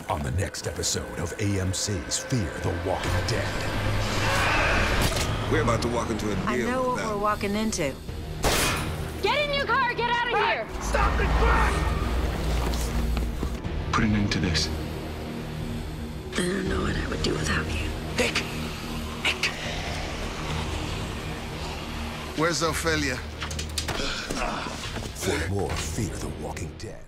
on the next episode of AMC's Fear the Walking Dead. We're about to walk into a deal. I know what we're walking into. Get in your car! Get out of here! Stop it, quick! Put an end to this. I don't know what I would do without you. Nick! Where's Ophelia? For more Fear the Walking Dead.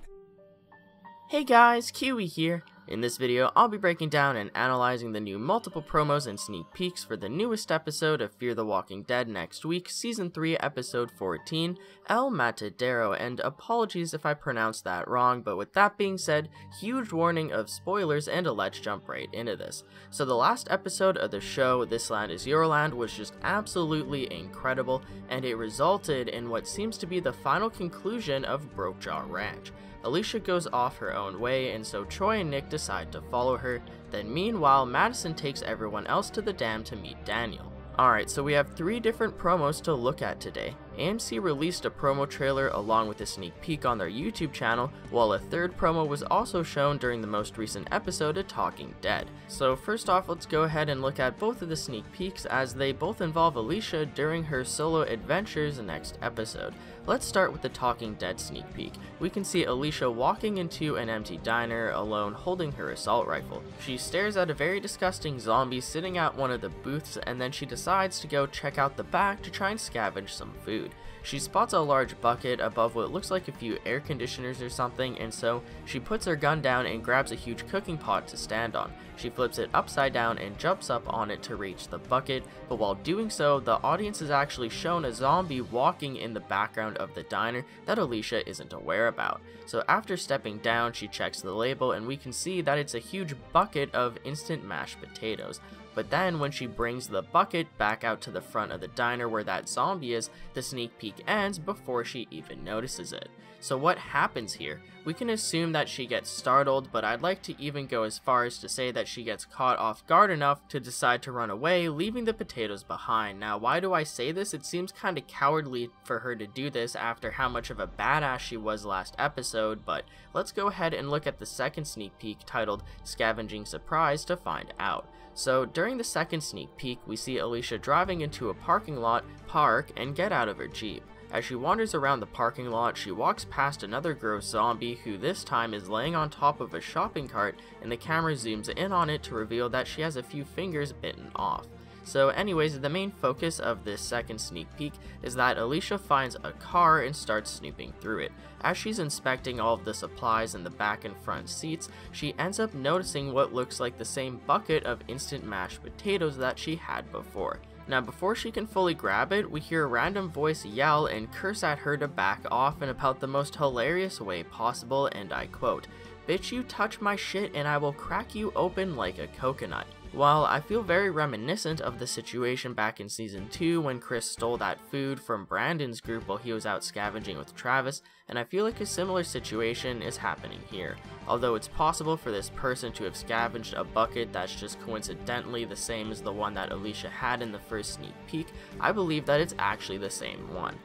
Hey guys, Kiwi here. In this video, I'll be breaking down and analyzing the new multiple promos and sneak peeks for the newest episode of Fear the Walking Dead next week, Season 3, Episode 14, El Matadero, and apologies if I pronounced that wrong, but with that being said, huge warning of spoilers and let's jump right into this. So the last episode of the show, This Land is Your Land, was just absolutely incredible, and it resulted in what seems to be the final conclusion of Brokejaw Ranch. Alicia goes off her own way, and so Troy and Nick decide to follow her. Then meanwhile, Madison takes everyone else to the dam to meet Daniel. Alright, so we have 3 different promos to look at today. AMC released a promo trailer along with a sneak peek on their YouTube channel, while a third promo was also shown during the most recent episode of Talking Dead. So first off, let's go ahead and look at both of the sneak peeks as they both involve Alicia during her solo adventures next episode. Let's start with the Talking Dead sneak peek. We can see Alicia walking into an empty diner alone holding her assault rifle. She stares at a very disgusting zombie sitting at one of the booths, and then she decides to go check out the back to try and scavenge some food. She spots a large bucket above what looks like a few air conditioners or something, and so she puts her gun down and grabs a huge cooking pot to stand on. She flips it upside down and jumps up on it to reach the bucket, but while doing so, the audience is actually shown a zombie walking in the background of the diner that Alicia isn't aware about. So after stepping down, she checks the label and we can see that it's a huge bucket of instant mashed potatoes. But then when she brings the bucket back out to the front of the diner where that zombie is, the sneak peek ends before she even notices it. So what happens here? We can assume that she gets startled, but I'd like to even go as far as to say that she gets caught off guard enough to decide to run away, leaving the potatoes behind. Now, why do I say this? It seems kind of cowardly for her to do this after how much of a badass she was last episode, but let's go ahead and look at the second sneak peek titled Scavenging Surprise to find out. So during the second sneak peek, we see Alicia driving into a parking lot, park, and get out of her Jeep. As she wanders around the parking lot, she walks past another gross zombie who this time is laying on top of a shopping cart, and the camera zooms in on it to reveal that she has a few fingers bitten off. So anyways, the main focus of this second sneak peek is that Alicia finds a car and starts snooping through it. As she's inspecting all of the supplies in the back and front seats, she ends up noticing what looks like the same bucket of instant mashed potatoes that she had before. Now before she can fully grab it, we hear a random voice yell and curse at her to back off in about the most hilarious way possible, and I quote, "Bitch, you touch my shit and I will crack you open like a coconut." While I feel very reminiscent of the situation back in Season 2 when Chris stole that food from Brandon's group while he was out scavenging with Travis, and I feel like a similar situation is happening here. Although it's possible for this person to have scavenged a bucket that's just coincidentally the same as the one that Alicia had in the first sneak peek, I believe that it's actually the same one.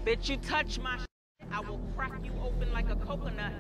Bitch, you touch my shit, I will crack you open like a coconut.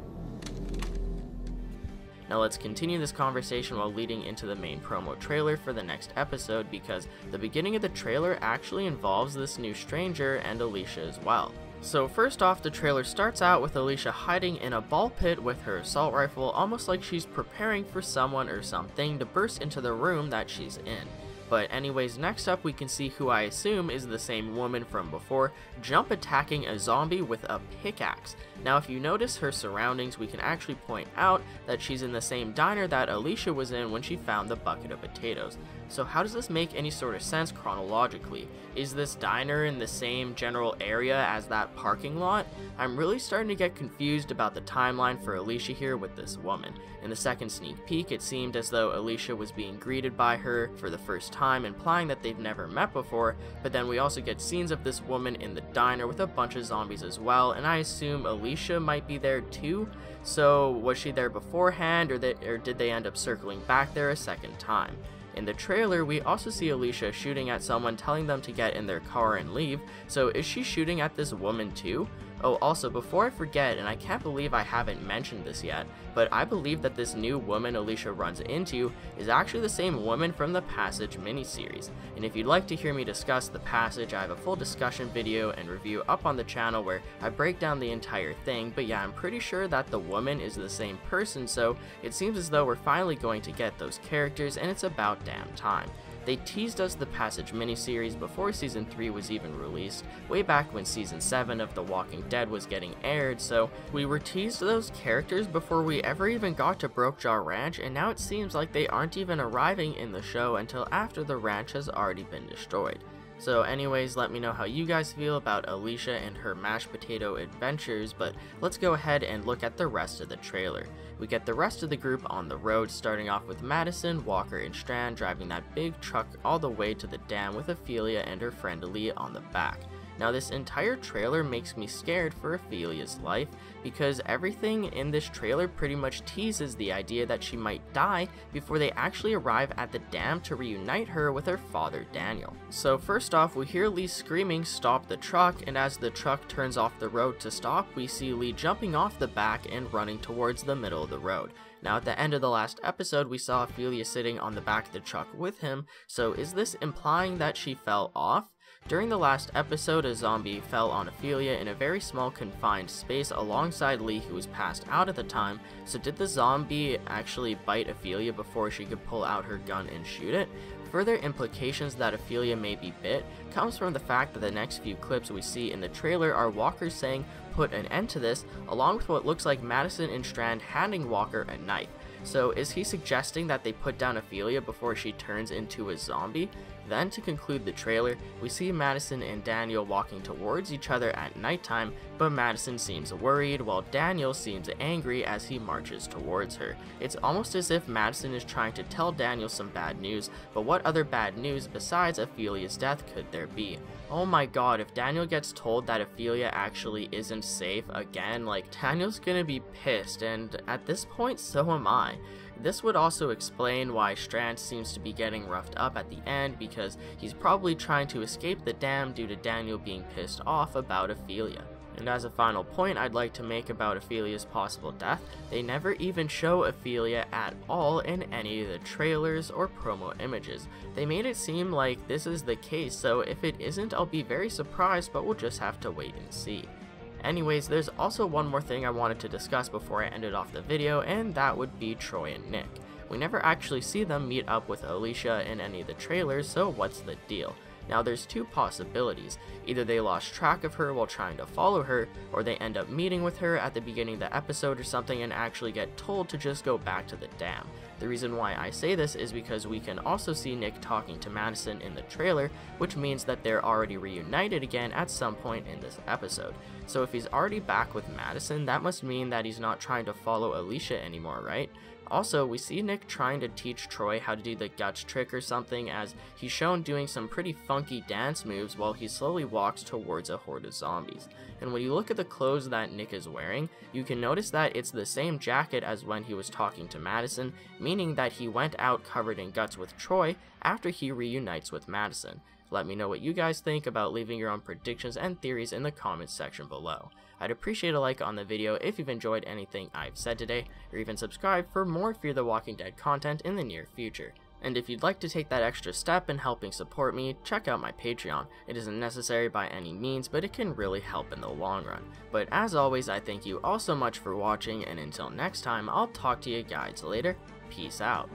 Now let's continue this conversation while leading into the main promo trailer for the next episode, because the beginning of the trailer actually involves this new stranger and Alicia as well. So first off, the trailer starts out with Alicia hiding in a ball pit with her assault rifle, almost like she's preparing for someone or something to burst into the room that she's in. But anyways, next up we can see who I assume is the same woman from before, jump attacking a zombie with a pickaxe. Now if you notice her surroundings, we can actually point out that she's in the same diner that Alicia was in when she found the bucket of potatoes. So how does this make any sort of sense chronologically? Is this diner in the same general area as that parking lot? I'm really starting to get confused about the timeline for Alicia here with this woman. In the second sneak peek, it seemed as though Alicia was being greeted by her for the first time, implying that they've never met before, but then we also get scenes of this woman in the diner with a bunch of zombies as well, and I assume Alicia might be there too. So was she there beforehand, or did they end up circling back there a second time? In the trailer, we also see Alicia shooting at someone, telling them to get in their car and leave. So is she shooting at this woman too? Oh, also, before I forget, and I can't believe I haven't mentioned this yet, but I believe that this new woman Alicia runs into is actually the same woman from the Passage miniseries. And if you'd like to hear me discuss the Passage, I have a full discussion video and review up on the channel where I break down the entire thing, but yeah, I'm pretty sure that the woman is the same person, so it seems as though we're finally going to get those characters, and it's about damn time. They teased us the Passage miniseries before Season 3 was even released, way back when Season 7 of The Walking Dead was getting aired, so we were teased those characters before we ever even got to Brokejaw Ranch, and now it seems like they aren't even arriving in the show until after the ranch has already been destroyed. So anyways, let me know how you guys feel about Alicia and her mashed potato adventures, but let's go ahead and look at the rest of the trailer. We get the rest of the group on the road, starting off with Madison, Walker, and Strand driving that big truck all the way to the dam with Ophelia and her friend Aaliyah on the back. Now this entire trailer makes me scared for Ophelia's life, because everything in this trailer pretty much teases the idea that she might die before they actually arrive at the dam to reunite her with her father Daniel. So first off, we hear Lee screaming, "Stop the truck," and as the truck turns off the road to stop, we see Lee jumping off the back and running towards the middle of the road. Now at the end of the last episode, we saw Ophelia sitting on the back of the truck with him, so is this implying that she fell off? During the last episode, a zombie fell on Ophelia in a very small confined space alongside Lee, who was passed out at the time, so did the zombie actually bite Ophelia before she could pull out her gun and shoot it? Further implications that Ophelia may be bit comes from the fact that the next few clips we see in the trailer are Walker saying "put an end to this," along with what looks like Madison and Strand handing Walker a knife. So is he suggesting that they put down Ophelia before she turns into a zombie? Then to conclude the trailer, we see Madison and Daniel walking towards each other at nighttime, but Madison seems worried while Daniel seems angry as he marches towards her. It's almost as if Madison is trying to tell Daniel some bad news, but what other bad news besides Ophelia's death could there be? Oh my god, if Daniel gets told that Ophelia actually isn't safe again, like, Daniel's gonna be pissed, and at this point so am I. This would also explain why Strand seems to be getting roughed up at the end, because he's probably trying to escape the dam due to Daniel being pissed off about Ophelia. And as a final point I'd like to make about Ophelia's possible death, they never even show Ophelia at all in any of the trailers or promo images. They made it seem like this is the case, so if it isn't, I'll be very surprised, but we'll just have to wait and see. Anyways, there's also one more thing I wanted to discuss before I ended off the video, and that would be Troy and Nick. We never actually see them meet up with Alicia in any of the trailers, so what's the deal? Now there's two possibilities. Either they lost track of her while trying to follow her, or they end up meeting with her at the beginning of the episode or something and actually get told to just go back to the dam. The reason why I say this is because we can also see Nick talking to Madison in the trailer, which means that they're already reunited again at some point in this episode. So if he's already back with Madison, that must mean that he's not trying to follow Alicia anymore, right? Also, we see Nick trying to teach Troy how to do the guts trick or something, as he's shown doing some pretty funky dance moves while he slowly walks towards a horde of zombies. And when you look at the clothes that Nick is wearing, you can notice that it's the same jacket as when he was talking to Madison, meaning that he went out covered in guts with Troy after he reunites with Madison. Let me know what you guys think about leaving your own predictions and theories in the comments section below. I'd appreciate a like on the video if you've enjoyed anything I've said today, or even subscribe for more Fear the Walking Dead content in the near future. And if you'd like to take that extra step in helping support me, check out my Patreon. It isn't necessary by any means, but it can really help in the long run. But as always, I thank you all so much for watching, and until next time, I'll talk to you guys later. Peace out.